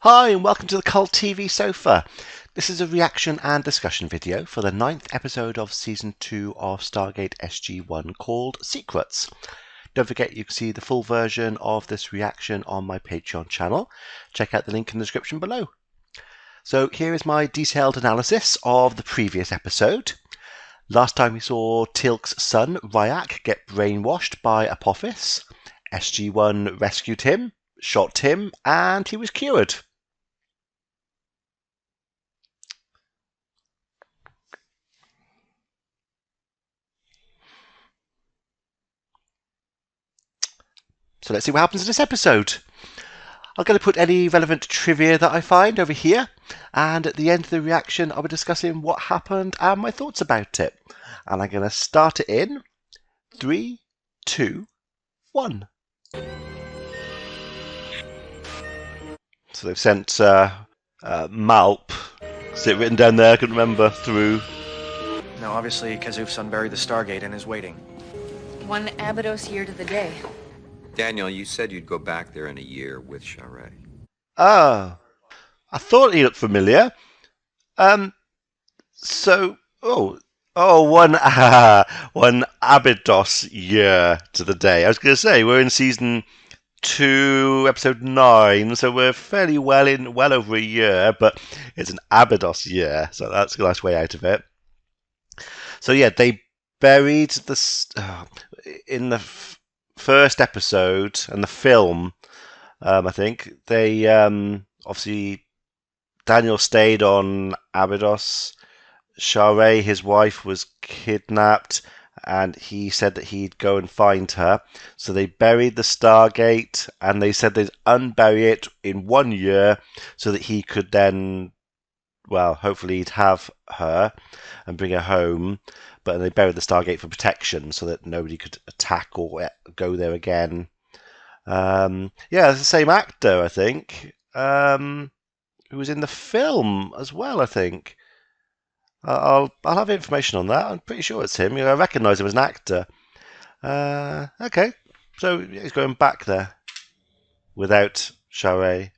Hi and welcome to the Cult TV Sofa. This is a reaction and discussion video for the 9th episode of Season 2 of Stargate SG1 called Secrets. Don't forget you can see the full version of this reaction on my Patreon channel. Check out the link in the description below. So here is my detailed analysis of the previous episode. Last time we saw Teal'c's son Ryak get brainwashed by Apophis. SG1 rescued him, shot him, and he was cured. So let's see what happens in this episode. I'm going to put any relevant trivia that I find over here, and at the end of the reaction I'll be discussing what happened and my thoughts about it. And I'm going to start it in 3, 2, 1. So they've sent Malp. Is it written down there? I couldn't remember. Through. Now, obviously, Kazuf's son buried the Stargate and is waiting. 1 Abydos year to the day. Daniel, you said you'd go back there in a year with Charest. Oh, I thought he looked familiar. One Abydos year to the day. I was going to say we're in season 2, episode 9, so we're fairly well over a year, but it's an Abydos year, so that's a nice way out of it. So yeah, they buried in the first episode and the film. I think they obviously Daniel stayed on Abydos. Charest, his wife, was kidnapped, and he said that he'd go and find her. So they buried the Stargate, and they said they'd unbury it in 1 year so that he could then, well, hopefully he'd have her and bring her home. But they buried the Stargate for protection so that nobody could attack or go there again. Yeah, it's the same actor, I think, who was in the film as well, I think. I'll have information on that. I'm pretty sure it's him. I recognise him as an actor. Okay, so he's going back there without Charest.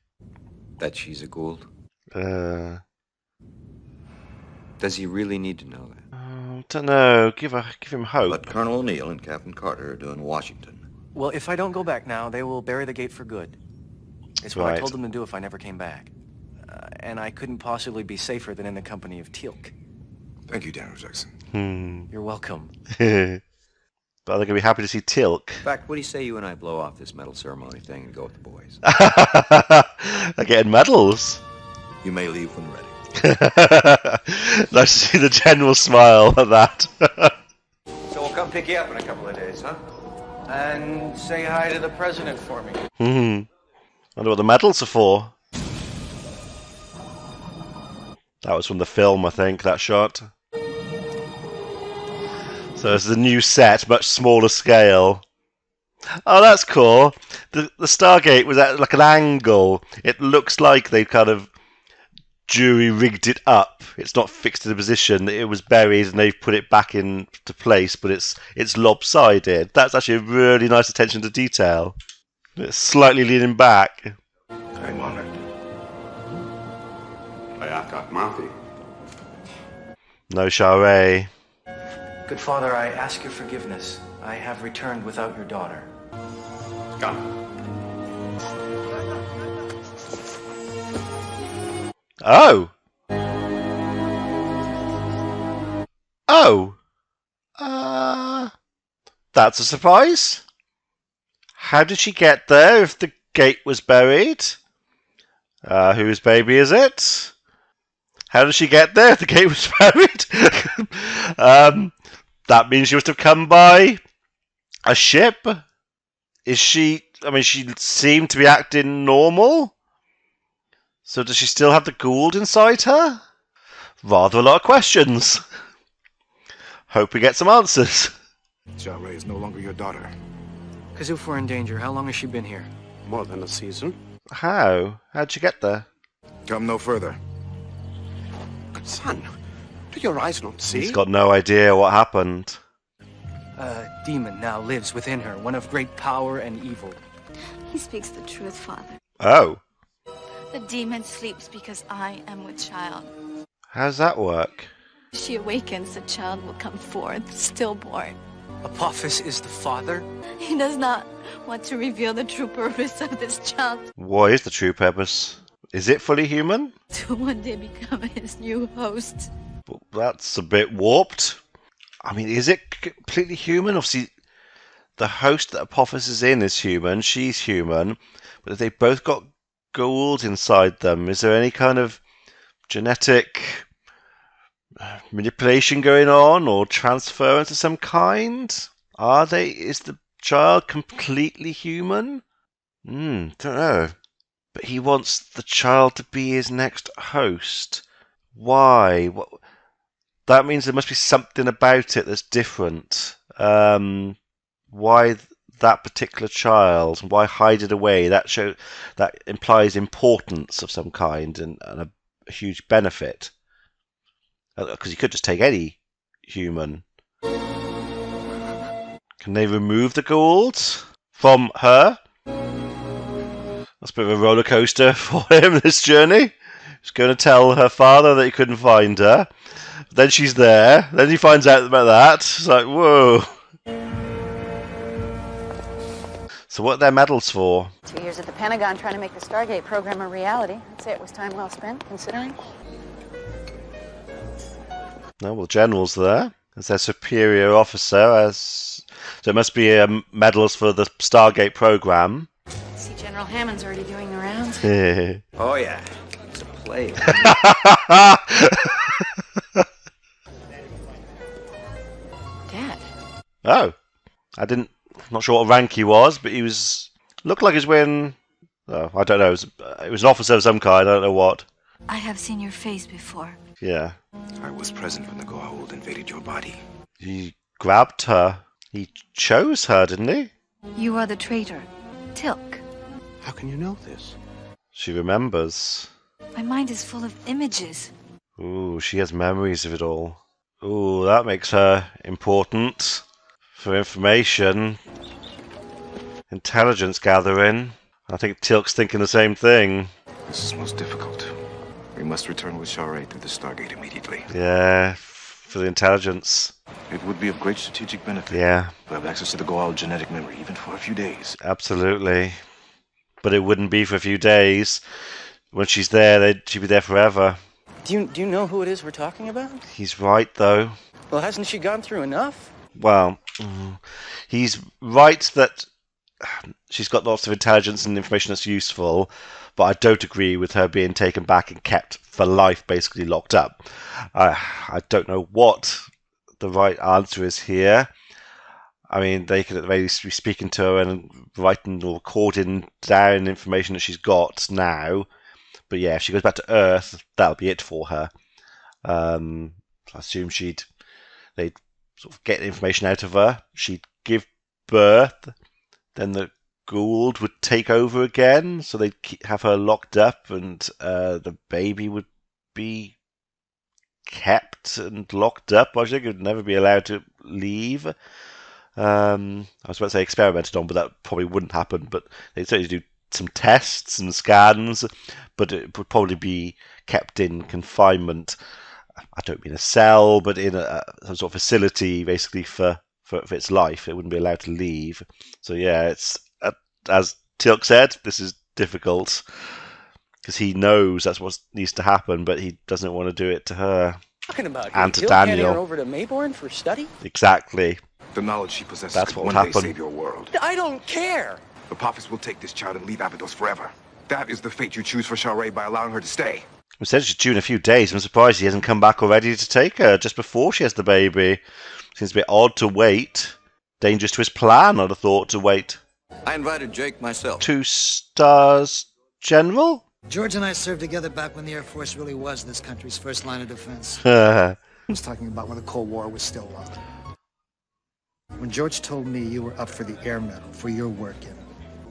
That she's a Gould? Does Does he really need to know that? don't know. Give him hope. But Colonel O'Neill and Captain Carter are doing Washington. Well, if I don't go back now, they will bury the gate for good. It's what I told them to do if I never came back. And I couldn't possibly be safer than in the company of Teal'c. Thank you, Daniel Jackson. You're welcome. But they're going to be happy to see Teal'c. In fact, what do you say you and I blow off this medal ceremony thing and go with the boys? They're getting medals. You may leave when ready. Nice to see the general smile at that. So we'll come pick you up in a couple of days, huh? And say hi to the president for me. Wonder what the medals are for. That was from the film, I think, that shot. So it's a new set, much smaller scale. Oh, that's cool. The Stargate was at like an angle. It looks like they kind of jury-rigged it up. It's not fixed in a position. It was buried and they've put it back into place, but it's lopsided. That's actually a really nice attention to detail. It's slightly leaning back. I'm honored. Ayaka Mafi. No Charest. Good father, I ask your forgiveness. I have returned without your daughter. Come. Oh! Oh! That's a surprise. How did she get there if the gate was buried? Whose baby is it? How did she get there if the gate was buried? That means she must have come by a ship. Is she... I mean, she seemed to be acting normal. So does she still have the Gould inside her? Rather a lot of questions. Hope we get some answers. Charest is no longer your daughter. Kazuf, we're in danger. How long has she been here? More than a season. How? How'd you get there? Come no further. Son, do your eyes not see? He's got no idea what happened. A demon now lives within her, one of great power and evil. He speaks the truth, Father. Oh. The demon sleeps because I am with child. How's that work? She awakens, the child will come forth, stillborn. Apophis is the father? He does not want to reveal the true purpose of this child. What is the true purpose? Is it fully human? To one day become his new host. Well, that's a bit warped. I mean, is it completely human? Obviously, the host that Apophis is in is human. She's human. But if they both got gold inside them, is there any kind of genetic manipulation going on or transference of some kind? Is the child completely human? Don't know. But he wants the child to be his next host. Why? That means there must be something about it that's different. Why that particular child? Why hide it away? That implies importance of some kind and a huge benefit. Because you could just take any human. Can they remove the gold from her? That's a bit of a roller coaster for him, this journey. He's going to tell her father that he couldn't find her. Then she's there. Then he finds out about that. It's like, whoa. So what are their medals for? 2 years at the Pentagon trying to make the Stargate program a reality. I'd say it was time well spent, considering. No, well, General's there as their superior officer. So it must be medals for the Stargate program. See, General Hammond's already doing the rounds. Oh, yeah. It's a play. Dad. Oh, not sure what rank he was, but looked like he was wearing, I don't know, it was an officer of some kind, I don't know what. I have seen your face before. Yeah. I was present when the Goa'uld invaded your body. He grabbed her. He chose her, didn't he? You are the traitor, Tilk. How can you know this? She remembers. My mind is full of images. Ooh, she has memories of it all. Ooh, that makes her important for information. Intelligence gathering. I think Tilk's thinking the same thing. This is most difficult. We must return with Shara through the Stargate immediately. Yeah, for the intelligence. It would be of great strategic benefit. Yeah. To have access to the Goa'uld genetic memory, even for a few days. Absolutely. But it wouldn't be for a few days. When she's there, she'd be there forever. Do you know who it is we're talking about? He's right, though. Well, hasn't she gone through enough? Well, he's right that she's got lots of intelligence and information that's useful, but I don't agree with her being taken back and kept for life, basically locked up. I don't know what the right answer is here. I mean, they could at the very least be speaking to her and writing or recording down information that she's got now. But yeah, if she goes back to Earth, that'll be it for her. I assume they'd sort of get information out of her. She'd give birth, then the Goa'uld would take over again, so they'd have her locked up, and the baby would be kept and locked up. I think it would never be allowed to leave. I was about to say experimented on, but that probably wouldn't happen. But they'd certainly do some tests and scans, but it would probably be kept in confinement. I don't mean a cell, but in some sort of facility, basically for its life. It wouldn't be allowed to leave. So yeah, it's as Tilk said, this is difficult because he knows that's what needs to happen, but he doesn't want to do it to her. Talking about and to Tilk Daniel. handing her over to Mayborn for study? Exactly. The knowledge she possesses That's could what one would day happen. save your world. I don't care. Apophis will take this child and leave Abydos forever. That is the fate you choose for Shara by allowing her to stay. We said she's due in a few days. I'm surprised he hasn't come back already to take her just before she has the baby. Seems a bit odd to wait. Dangerous to his plan, I'd have thought, to wait. I invited Jake myself. 2 stars, General? George and I served together back when the Air Force really was this country's first line of defense. Yeah. I was talking about when the Cold War was still on. When George told me you were up for the Air Medal for your work in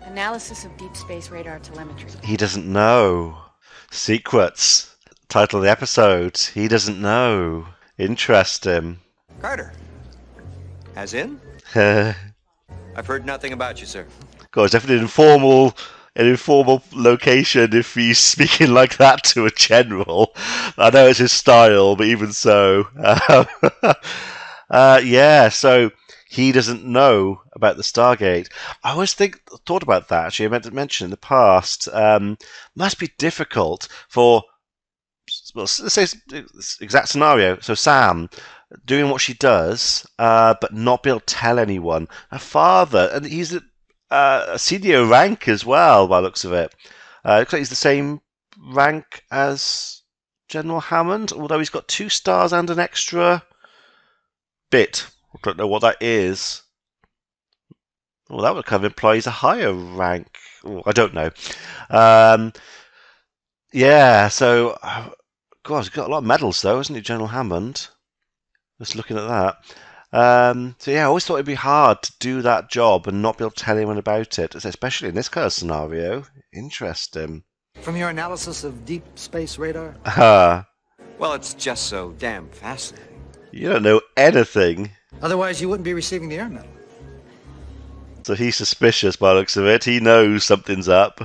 Analysis of deep space radar telemetry. He doesn't know. Secrets. Title of the episode. He doesn't know. Interesting. Carter. As in? God, I've heard nothing about you, sir. it's definitely an informal an informal location if he's speaking like that to a general. I know it's his style, but even so. Yeah, so he doesn't know about the Stargate. I always thought about that, actually. I meant to mention in the past. Must be difficult for, well, let's say this exact scenario. So Sam doing what she does, but not be able to tell anyone. Her father, and he's a senior rank as well, by the looks of it. Looks like he's the same rank as General Hammond, although he's got 2 stars and an extra bit. I don't know what that is. Well, that would kind of imply he's a higher rank. Oh, I don't know. Yeah, so, God, he's got a lot of medals, though, hasn't he, General Hammond? Just looking at that. So yeah, I always thought it'd be hard to do that job and not be able to tell anyone about it, especially in this kind of scenario. Interesting. From your analysis of deep space radar? Well, it's just so damn fascinating. You don't know anything. Otherwise, you wouldn't be receiving the air medal. So he's suspicious by the looks of it. He knows something's up.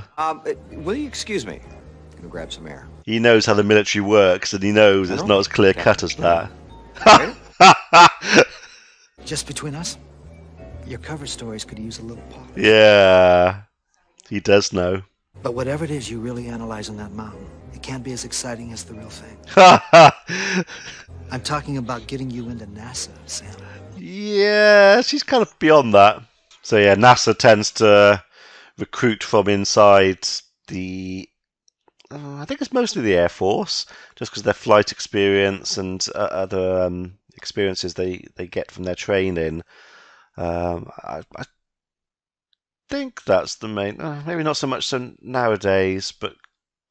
Will you excuse me? I'm gonna grab some air. He knows how the military works, and he knows it's not as clear cut as that. Just between us, your cover stories could use a little polish. Yeah, he does know. But whatever it is you really analyze on that mountain, it can't be as exciting as the real thing. I'm talking about getting you into NASA, Sam. Yeah, she's kind of beyond that. So yeah, NASA tends to recruit from inside the... I think it's mostly the Air Force, just because their flight experience and other experiences they get from their training. I think that's the main... maybe not so much so nowadays, but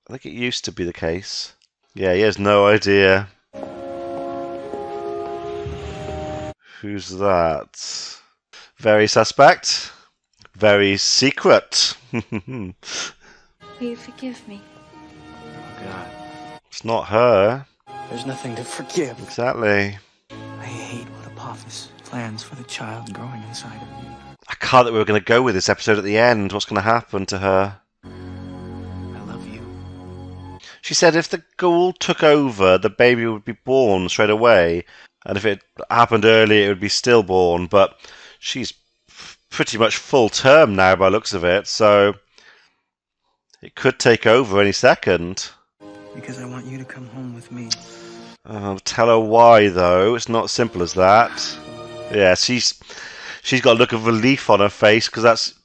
I think it used to be the case. Yeah, he has no idea. Who's that? Very suspect. Very secret. Will you forgive me? God, It's not her. there's nothing to forgive. Exactly. I hate what Apophis plans for the child growing inside of you. I can't that we were going to go with this episode at the end. What's going to happen to her? I love you. She said if the ghoul took over, the baby would be born straight away. And if it happened earlier, it would be stillborn. But she's pretty much full term now by looks of it. So it could take over any second. Because I want you to come home with me. Tell her why, though. It's not as simple as that. Yeah, she's got a look of relief on her face because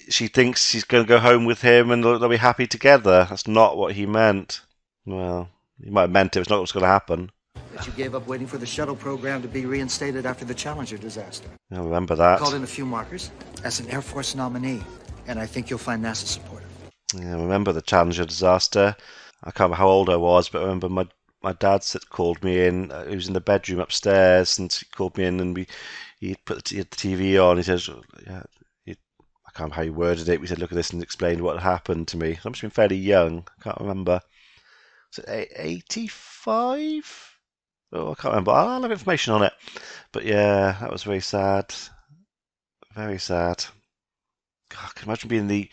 she thinks she's going to go home with him and they'll be happy together. That's not what he meant. Well, he might have meant it. It's not what's going to happen. That you gave up waiting for the shuttle program to be reinstated after the Challenger disaster. I remember that. Called in a few markers as an Air Force nominee, and I think you'll find NASA supportive. Yeah, I remember the Challenger disaster. I can't remember how old I was, but I remember my dad called me in. He was in the bedroom upstairs, and he called me in, and he put the TV on. He says, yeah, I can't remember how he worded it. We said, look at this, and explained what had happened to me. I must have been fairly young. I can't remember. Was it 85? Oh, I can't remember. I'll have information on it. But yeah, that was very sad. Very sad. God, I can imagine being the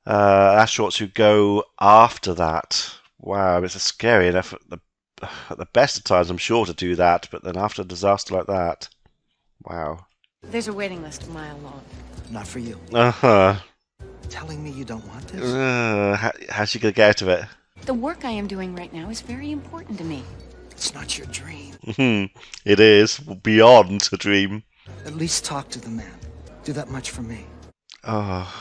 astronauts who go after that. Wow, it's scary enough at the best of times, I'm sure, to do that, but then after a disaster like that, wow. There's a waiting list a mile long. Not for you. Uh-huh. Telling me you don't want this? How's she going to get out of it? The work I am doing right now is very important to me. It's not your dream. It is beyond a dream. At least talk to the man. Do that much for me. Oh,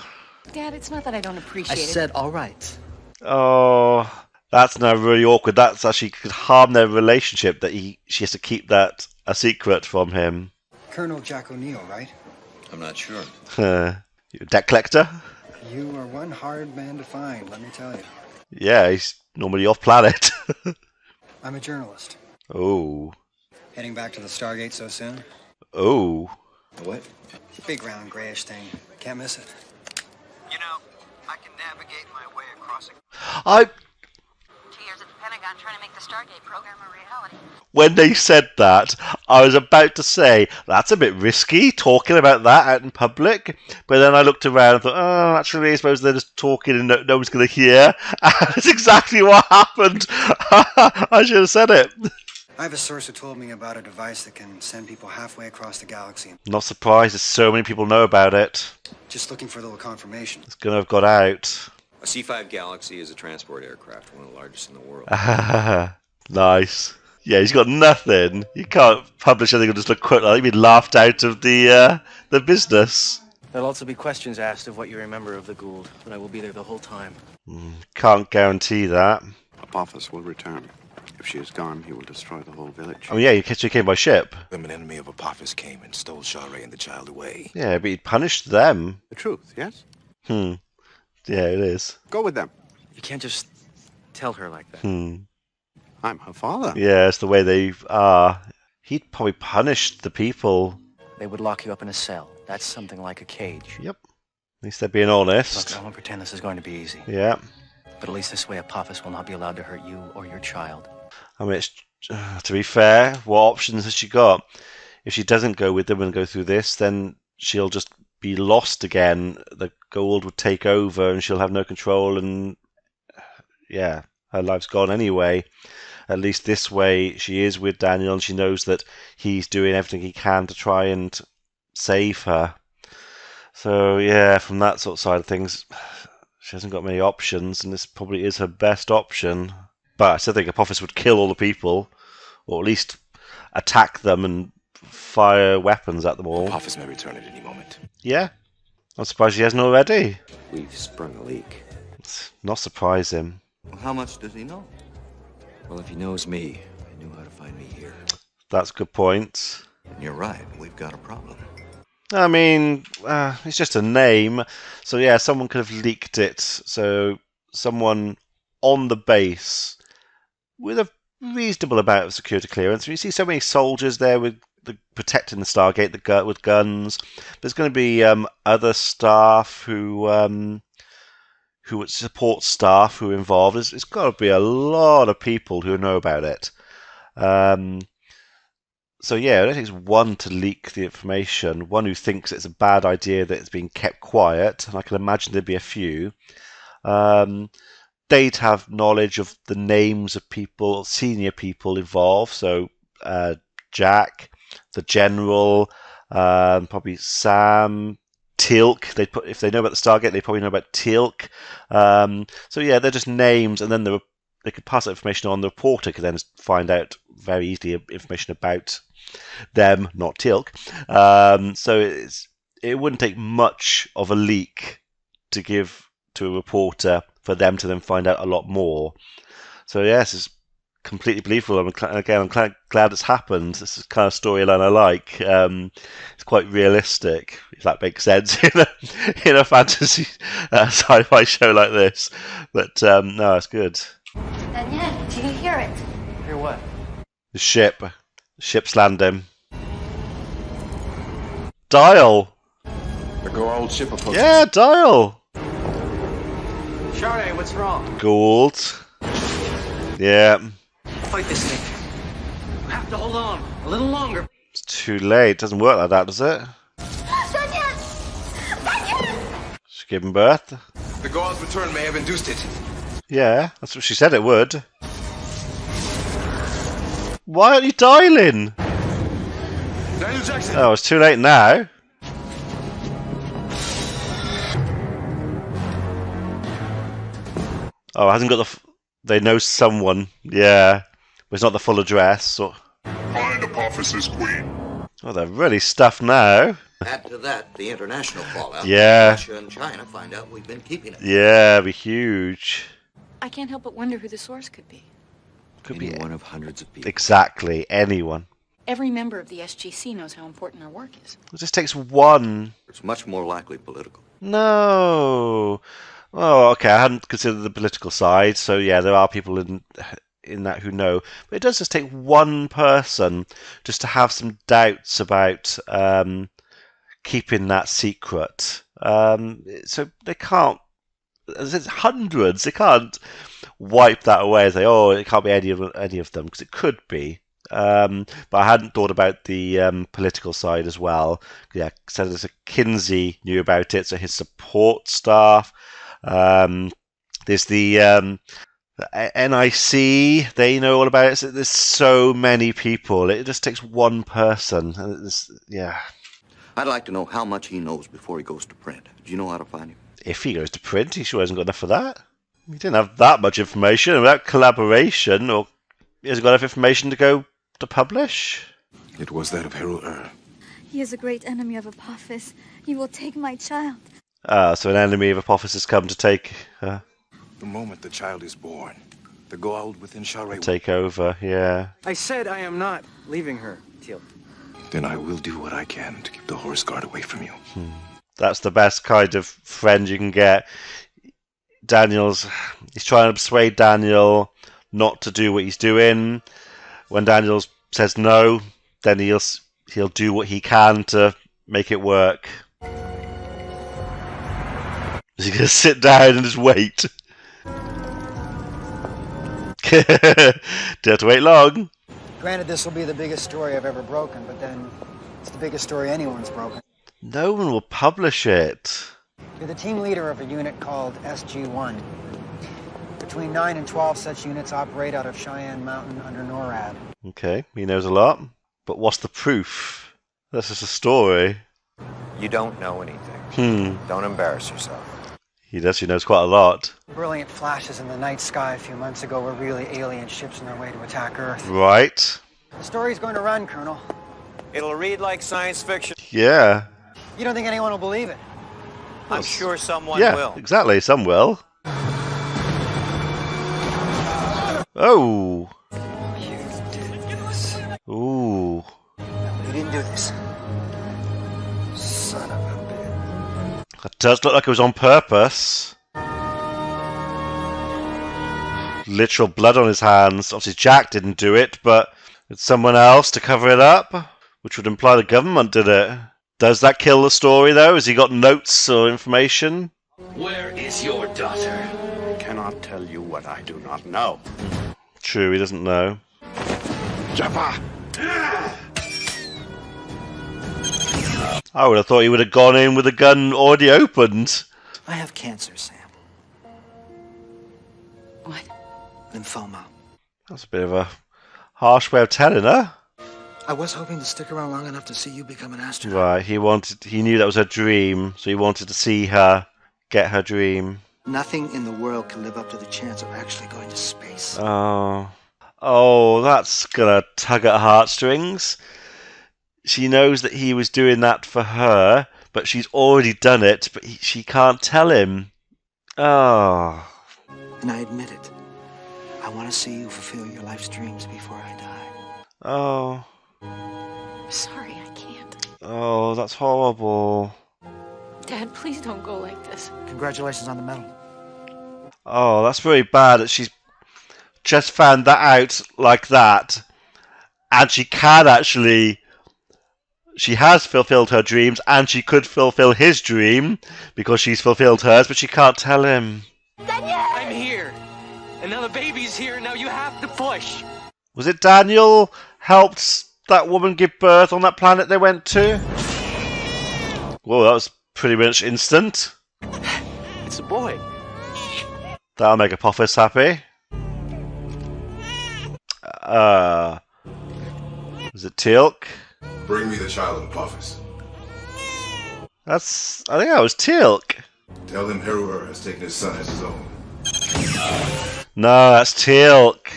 Dad, it's not that I don't I appreciate it. said all right. oh, that's now really awkward. That's actually could harm their relationship that she has to keep that a secret from him. Colonel Jack O'Neill, right? I'm not sure. You a debt collector? You are one hard man to find, let me tell you. Yeah, he's normally off planet. I'm a journalist. Oh. Heading back to the Stargate so soon? Oh. What? Big round grayish thing. Can't miss it. You know, I can navigate my way across a... I... 2 years at the Pentagon trying to make the Stargate program a reality. When they said that, I was about to say, that's a bit risky, talking about that out in public. But then I looked around and thought, oh, actually, I suppose they're just talking and no one's going to hear. And that's exactly what happened. I should have said it. I have a source who told me about a device that can send people halfway across the galaxy. Not surprised, there's so many people know about it. Just looking for a little confirmation. It's going to have got out. A C-5 Galaxy is a transport aircraft, one of the largest in the world. Nice. Yeah, he's got nothing. You can't publish anything or just look quick. Like, you've been laughed out of the business. There'll also be questions asked of what you remember of the Gould, but I will be there the whole time. Can't guarantee that. Apophis will return. If she is gone, he will destroy the whole village. Oh yeah, you came by ship. An enemy of Apophis came and stole Shara and the child away. Yeah, but he punished them. The truth, yes? Yeah, it is. Go with them. You can't just tell her like that. I'm her father. Yeah, it's the way they are. He'd probably punished the people. They would lock you up in a cell. That's something like a cage. Yep. At least they're being honest. Look, I won't pretend this is going to be easy. Yeah. But at least this way Apophis will not be allowed to hurt you or your child. I mean, to be fair, what options has she got? If she doesn't go with them and go through this, then she'll just be lost again. The Gould would take over and she'll have no control and, yeah, her life's gone anyway. At least this way she is with Daniel and she knows that he's doing everything he can to try and save her. So, yeah, from that sort of side of things, she hasn't got many options and this probably is her best option. But I still think Apophis would kill all the people, or at least attack them and fire weapons at them all. Apophis may return at any moment. Yeah, I'm surprised he hasn't already. We've sprung a leak. It's not surprising. Well, how much does he know? Well, if he knows me, he knew how to find me here. That's a good point. And you're right, we've got a problem. I mean, it's just a name. So yeah, someone could have leaked it. So someone on the base with a reasonable amount of security clearance. You see so many soldiers there with protecting the Stargate with guns. There's going to be other staff who would support staff who are involved. It's got to be a lot of people who know about it. So yeah, it only takes one to leak the information, one who thinks it's a bad idea that it's being kept quiet, and I can imagine there'd be a few. They'd have knowledge of the names of people, senior people involved, so Jack, the General, probably Sam, Teal'c. If they know about the Stargate, they probably know about Teal'c. So yeah, they're just names, and then they could pass that information on. The reporter could then find out very easily information about them, not Teal'c. So it wouldn't take much of a leak to give to a reporter for them to then find out a lot more. So yes, it's completely believable. I'm glad it's happened. This is the kind of storyline I like. It's quite realistic, if that makes sense, in a fantasy sci-fi show like this. But no, it's good. Daniel, do you hear it? Hear what? The ship's landing. Dial. The Gould ship approaches. Yeah, Dial. Shara, what's wrong? Gould. Yeah. Fight this thing. You have to hold on a little longer. It's too late. It doesn't work like that, does it? Daniel! Daniel! She's giving birth. The Gauld's return may have induced it. Yeah, that's what she said it would. Why aren't you dialing? Daniel Jackson! Oh, it's too late now. Oh, it hasn't got the... They know someone. Yeah. But it's not the full address. Or... Find Apophis's queen. Oh, they're really stuffed now. Add to that the international fallout. Yeah. Russia and China find out we've been keeping it. Yeah, it'd be huge. I can't help but wonder who the source could be. Could Any be one of hundreds of people. Exactly, anyone. Every member of the SGC knows how important our work is. It just takes one. It's much more likely political. No. Oh, okay. I hadn't considered the political side, so yeah, there are people in that who know. But it does just take one person just to have some doubts about keeping that secret. So they can't. There's hundreds. They can't. wipe that away and say, oh, it can't be any of them, because it could be. But I hadn't thought about the political side as well. Yeah, Senator Kinsey knew about it, so his support staff. There's the NIC, they know all about it. So there's so many people. It just takes one person. Yeah. I'd like to know how much he knows before he goes to print. Do you know how to find him? If he goes to print, he sure hasn't got enough of that. He didn't have that much information. Without collaboration, or he hasn't got enough information to go to publish. It was that of Heru. He is a great enemy of Apophis. He will take my child. So an enemy of Apophis has come to take her. The moment the child is born, the goa'uld within Shara take over, yeah. I said I am not leaving her, Teal. Then I will do what I can to keep the Horus Guard away from you. That's the best kind of friend you can get. He's trying to persuade Daniel not to do what he's doing. When Daniel says no, then he'll do what he can to make it work. He's going to sit down and just wait. Don't have to wait long. Granted, this will be the biggest story I've ever broken, but then it's the biggest story anyone's broken. No one will publish it. You're the team leader of a unit called SG1. Between 9 and 12 such units operate out of Cheyenne Mountain under NORAD. Okay, he knows a lot. But what's the proof? That's just a story. You don't know anything. Don't embarrass yourself. He knows quite a lot. Brilliant flashes in the night sky a few months ago were really alien ships on their way to attack Earth. Right. The story's going to run, Colonel. It'll read like science fiction. Yeah. You don't think anyone will believe it? I'm sure someone yeah, will. Exactly, some will. Oh. You did this. Ooh. You didn't do this. Son of a bitch. It does look like it was on purpose. Literal blood on his hands. Obviously Jack didn't do it, but it's someone else to cover it up, which would imply the government did it. Does that kill the story, though? Has he got notes or information? Where is your daughter? I cannot tell you what I do not know. True, he doesn't know. Jabba! I would have thought he would have gone in with the gun already opened. I have cancer, Sam. What? Lymphoma. That's a bit of a harsh way of telling her. I was hoping to stick around long enough to see you become an astronaut. Right, he knew that was her dream, so he wanted to see her get her dream. Nothing in the world can live up to the chance of actually going to space. Oh, that's gonna tug at heartstrings. She knows that he was doing that for her, but she's already done it, but she can't tell him. Oh. And I admit it. I want to see you fulfill your life's dreams before I die. Oh. Sorry, I can't. Oh, that's horrible. Dad, please don't go like this. Congratulations on the medal. Oh, that's very bad that she's just found that out like that. And she can actually... She has fulfilled her dreams, and she could fulfill his dream because she's fulfilled hers, but she can't tell him. I'm here. And now the baby's here, now you have to push. Was it Daniel helped that woman give birth on that planet they went to? Whoa, that was pretty much instant. It's a boy. That'll make Apophis happy. Was it Teal'c? Bring me the child of Apophis. I think that was Teal'c. Tell him Heru has taken his son as his own. No, that's Teal'c.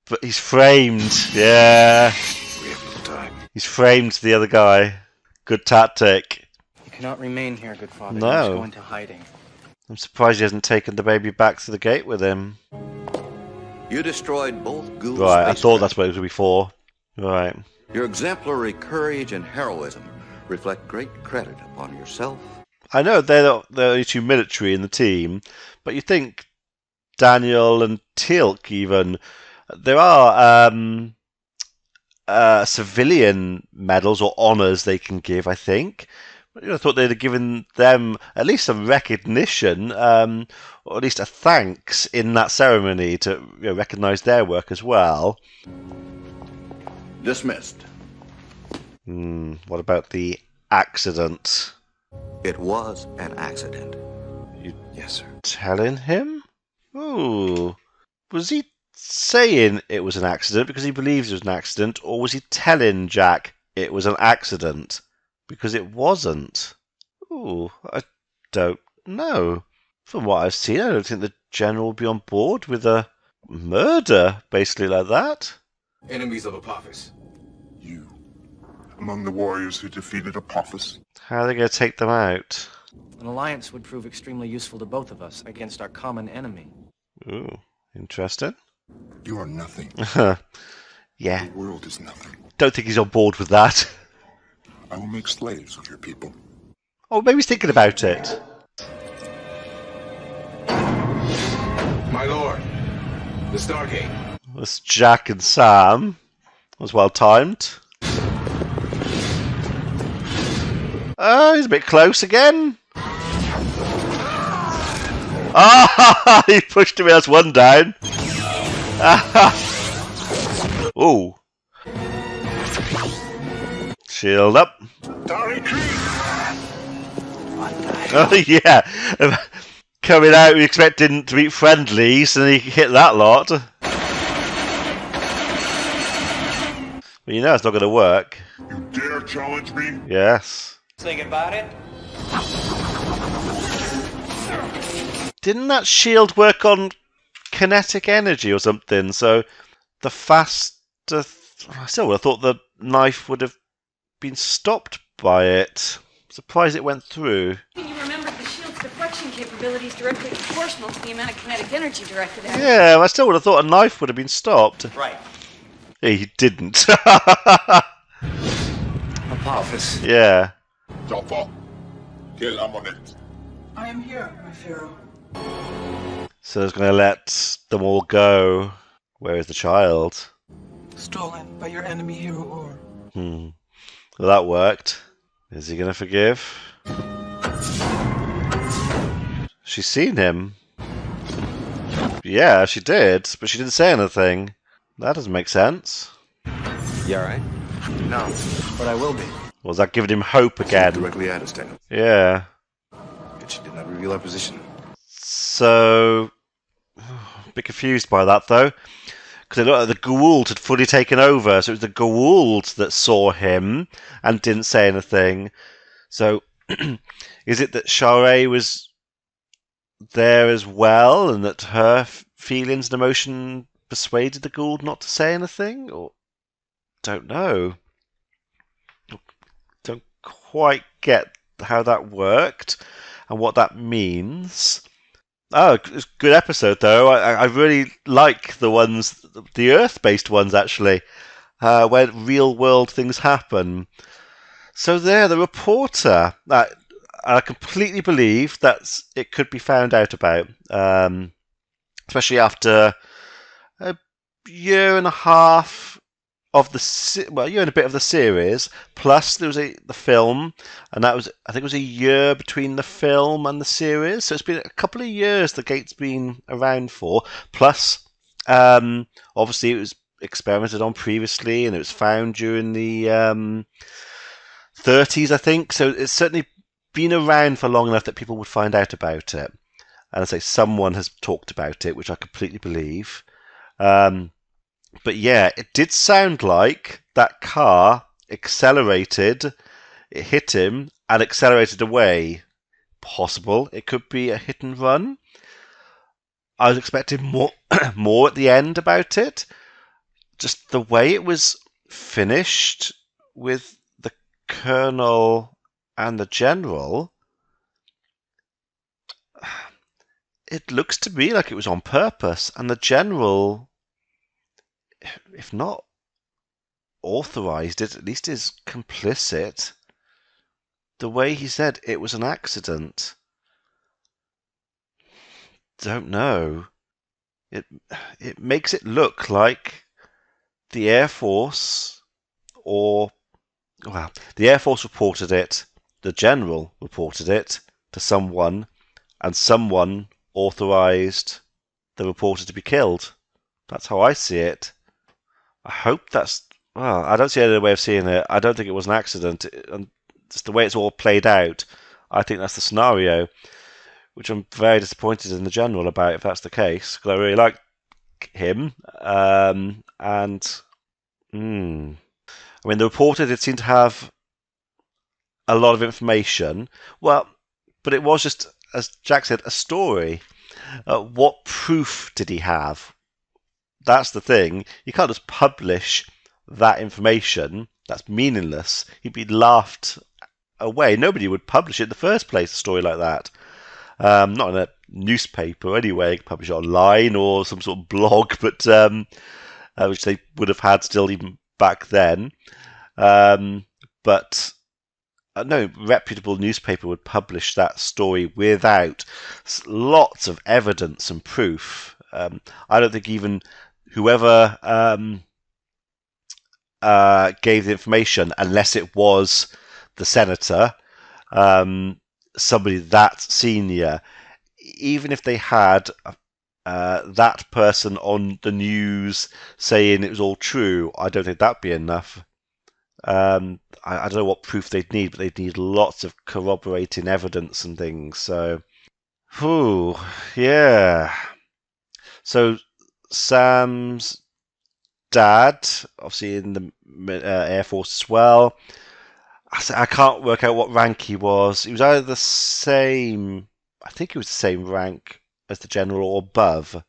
But he's framed. Yeah. We have little time. He's framed the other guy. Good tactic. You cannot remain here, good father. No. You must go into hiding. I'm surprised he hasn't taken the baby back to the gate with him. You destroyed both Ghoul's Right, I thought spacecraft. that's what it was before. Right. Your exemplary courage and heroism reflect great credit upon yourself. I know they're the only two military in the team, but you think Daniel and Teal'c even... There are civilian medals or honours they can give, I think, I thought they'd have given them at least some recognition, or at least a thanks in that ceremony to recognise their work as well. Dismissed. What about the accident? It was an accident. Yes, sir. Telling him? Ooh. Was he saying it was an accident because he believes it was an accident, or was he telling Jack it was an accident because it wasn't? Ooh, I don't know. From what I've seen, I don't think the General will be on board with a murder, basically like that. Enemies of Apophis. You, among the warriors who defeated Apophis? How are they going to take them out? An alliance would prove extremely useful to both of us against our common enemy. Ooh, interesting. You are nothing. Yeah. The world is nothing. Don't think he's on board with that. I will make slaves of your people. Oh, maybe he's thinking about it. My lord, the Stargate. That's Jack and Sam. That was well timed. Oh, he's a bit close again. Ah, he pushed him. That's one down. Ooh. Shield up. Oh yeah. Coming out, we expecting to meet friendlies, and he hit that lot. But you know it's not going to work. You dare challenge me? Yes. Think about it. Didn't that shield work on kinetic energy or something? So the faster... I still would have thought the knife would have been stopped by it. Surprised it went through. You remember the shield's deflection capability is directly proportional to the amount of kinetic energy directed at it. Yeah, I still would have thought a knife would have been stopped. Right. He didn't. Apophis. Yeah. Jaffa, kill Amonit. I am here, my pharaoh. So it's going to let them all go. Where is the child? Stolen by your enemy hero Or. Well, that worked. Is he going to forgive? She's seen him. Yeah, she did, but she didn't say anything. That doesn't make sense. You alright? No, but I will be. Was that giving him hope again? Directly at us, Daniel. Yeah. But she did not reveal our position. So, a bit confused by that though, because it looked like the Goa'uld had fully taken over. So it was the Goa'uld that saw him and didn't say anything. So, is it that Sharae was there as well, and that her feelings and emotion persuaded the Goa'uld not to say anything? Or don't know. Don't quite get how that worked and what that means. Oh, it's a good episode though. I really like the ones, the Earth-based ones actually, where real world things happen. So there, the reporter. I completely believe that it could be found out about, especially after a year and a half of a year and a bit of the series. Plus, there was the film, and that was, I think, it was a year between the film and the series. So it's been a couple of years the gate's been around for. Plus, obviously, it was experimented on previously, and it was found during the 30s, I think. So it's certainly been around for long enough that people would find out about it. And I say someone has talked about it, which I completely believe. But yeah, it did sound like that car accelerated, it hit him, and accelerated away. Possible. It could be a hit and run. I was expecting more, more at the end about it. Just the way it was finished with the Colonel and the General, it looks to me like it was on purpose, and the General, if not authorized it, at least is complicit. The way he said it was an accident. Don't know. It makes it look like the Air Force, or well, the Air Force reported it, the general reported it to someone, and someone authorized the reporter to be killed. That's how I see it. I hope that's... Well, I don't see any other way of seeing it. I don't think it was an accident. And just the way it's all played out, I think that's the scenario, which I'm very disappointed in the general about if that's the case, because I really like him. I mean, the reporter did seem to have a lot of information. Well, but it was just, as Jack said, a story. What proof did he have? That's the thing. You can't just publish that information. That's meaningless. He'd be laughed away. Nobody would publish it in the first place, a story like that. Not in a newspaper anyway. You could publish it online or some sort of blog, but which they would have had still even back then. But no reputable newspaper would publish that story without lots of evidence and proof. I don't think even whoever gave the information, unless it was the senator, somebody that senior, even if they had that person on the news saying it was all true, I don't think that'd be enough. I don't know what proof they'd need, but they'd need lots of corroborating evidence and things. So, yeah. So Sam's dad, obviously in the Air Force as well. I can't work out what rank he was. He was either the same, I think he was the same rank as the general or above.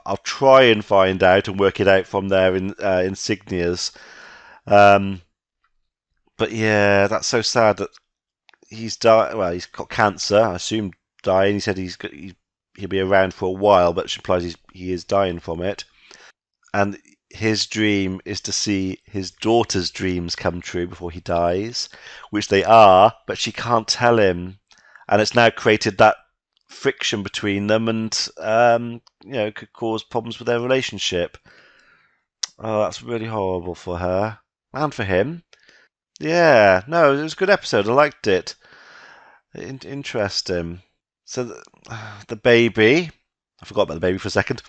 I'll try and find out and work it out from their insignias. But yeah, that's so sad that he's died. Well, he's got cancer, I assume dying. He said he'll be around for a while, but it implies he is dying from it. And his dream is to see his daughter's dreams come true before he dies, which they are, but she can't tell him. And it's now created that friction between them and, could cause problems with their relationship. Oh, that's really horrible for her. And for him. Yeah, no, it was a good episode. I liked it. Interesting. So the baby, I forgot about the baby for a second.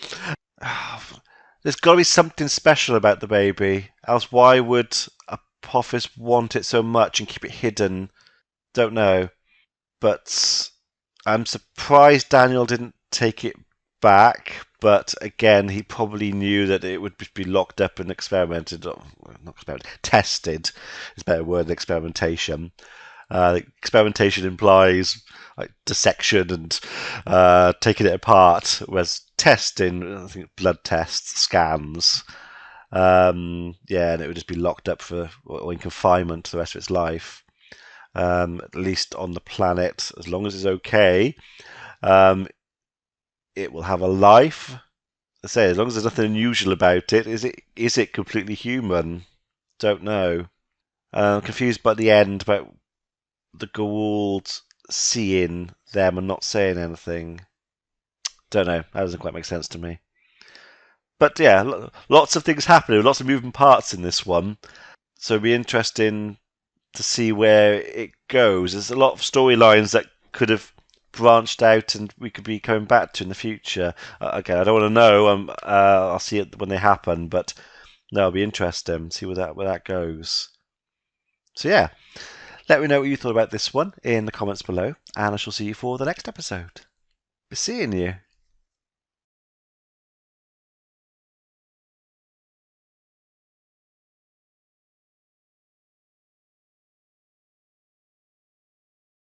There's got to be something special about the baby, else why would Apophis want it so much and keep it hidden? Don't know. But I'm surprised Daniel didn't take it back. But again, he probably knew that it would be locked up and experimented, tested is a better word than experimentation. Experimentation implies like dissection and taking it apart, whereas testing, I think blood tests, scans, and it would just be locked up or in confinement for the rest of its life. At least on the planet, as long as it's okay, it will have a life. I say, as long as there's nothing unusual about it, is it completely human? Don't know. I'm confused by the end about the Goa'uld seeing them and not saying anything. Don't know. That doesn't quite make sense to me. But yeah, lots of things happening, lots of moving parts in this one. So it'll be interesting to see where it goes. There's a lot of storylines that could have branched out and we could be coming back to in the future. Again, I don't want to know. I'll see it when they happen, but no, it'll be interesting to see where that goes. So yeah, let me know what you thought about this one in the comments below, and I shall see you for the next episode. Be seeing you.